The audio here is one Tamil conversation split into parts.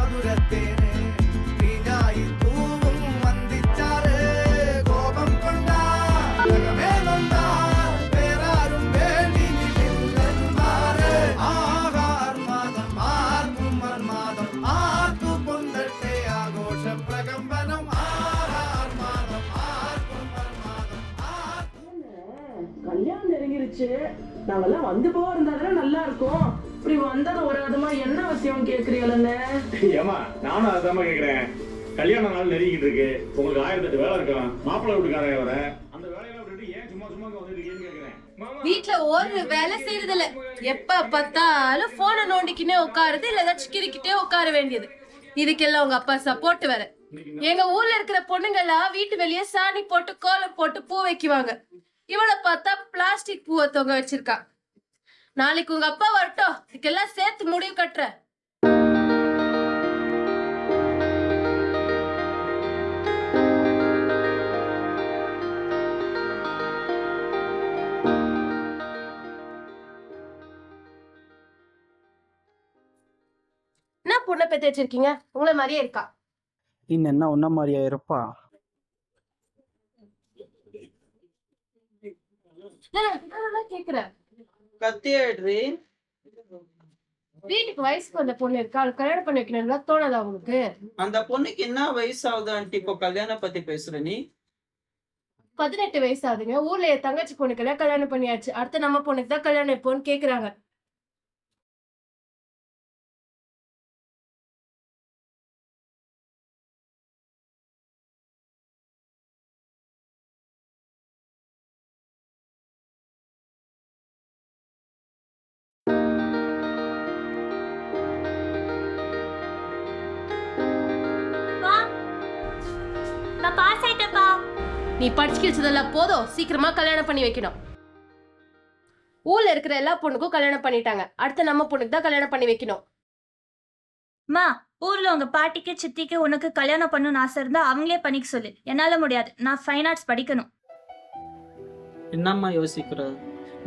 மதுரத்தேனே நீஞாயி தூவும் வந்திச்சாரு கோபம் கொண்டா உலகமே நொந்தா வேறாரும் வேண்டி நின்றாரு ஆகார் மாதம் ஆர்க்கும் மன்மாதம் ஆர்க்கு பொந்தட்டே ஆகோஷ பிரகம்பனம் ஆகார் மாதம் ஆர்க்கும் மன்மாதம் கல்யாணம் நெருங்கிருச்சு. நாங்கெல்லாம் வந்து போக இருந்தா நல்லா இருக்கும். இப்படி வந்தது ஒரு விதமா என்ன அவசியம் கேக்குறீங்களே? ஏமா நானும் அதான் கேக்குறேன். கல்யாண நாள் நெருங்கிட்டு இருக்கு. உங்களுக்கு 1008 வேலை இருக்கலாம். மாப்பிள்ளை வீட்டுக்காரங்க வர அந்த வேலையெல்லாம் விட்டுட்டு ஏன் சும்மா சும்மா வந்துருக்கீங்கன்னு கேக்குறேன். வீட்டுல ஒரு வேலை செய்யறது இல்ல. எப்ப பார்த்தாலும் போனை நோண்டிக்கினே உட்காருது, இல்ல ஏதாச்சும் கிரிக்கிட்டே உட்கார வேண்டியது. இதுக்கெல்லாம் உங்க அப்பா சப்போர்ட் வேற. எங்க ஊர்ல இருக்கிற பொண்ணுங்கெல்லாம் வீட்டு வெளியே சாணி போட்டு கோலம் போட்டு பூ வைக்குவாங்க. இவளை பார்த்தா பிளாஸ்டிக் பூவை தொங்க வச்சிருக்கா. நாளைக்கு உங்க அப்பா வரட்டும், இதுக்கெல்லாம் சேர்த்து முடிவு கட்டுற. என்ன பொண்ணை பெத்து வச்சிருக்கீங்க? உங்களை மாதிரியே இருக்கா. இன்னும் என்ன ஒன்ன மாதிரியா இருப்பா? கேக்குறேன். கத்தியாடுறி. வீட்டுக்கு வயசுக்கு வந்த பொண்ணு இருக்கா, அவளுக்கு கல்யாணம் பண்ணி வைக்கணும் தோணாதா உங்களுக்கு? அந்த பொண்ணுக்கு என்ன வயசு ஆகுது ஆண்டி? இப்போ கல்யாணம் பத்தி பேசுற நீ? 18 வயசு ஆகுதுங்க. ஊர்ல என் தங்கச்சி பொண்ணுக்கெல்லாம் கல்யாணம் பண்ணியாச்சு. அடுத்து நம்ம பொண்ணுக்கு தான் கல்யாணம் எப்போன்னு கேக்குறாங்க. நீ படிச்சு கிழிச்சதெல்லாம் போதும், சீக்கிரமா கல்யாணம் பண்ணி வைக்கணும். ஊர்ல இருக்கிற எல்லா பொண்ணுக்கும் கல்யாணம் பண்ணிட்டாங்க. அடுத்து நம்ம பொண்ணுக்கு தான் கல்யாணம் பண்ணி வைக்கணும். மா, ஊர்ல உங்க பாட்டிக்கு சித்திக்கு உனக்கு கல்யாணம் பண்ணணும்னு ஆசை இருந்தா அவங்களே பண்ணிக்க சொல்லு. என்னால முடியாது, நான் ஃபைன் ஆர்ட்ஸ் படிக்கணும். என்னம்மா யோசிக்கிற?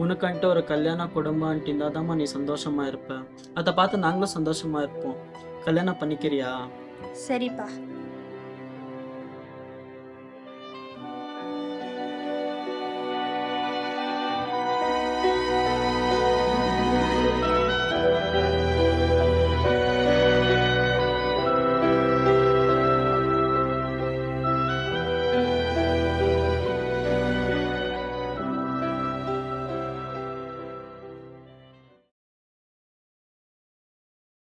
உனக்குன்ட்டு ஒரு கல்யாண குடும்பம் இருந்தாதாம்மா நீ சந்தோஷமா இருப்ப. அதை பார்த்து நாங்களும் சந்தோஷமா இருப்போம். கல்யாணம் பண்ணிக்கிறியா? சரிப்பா.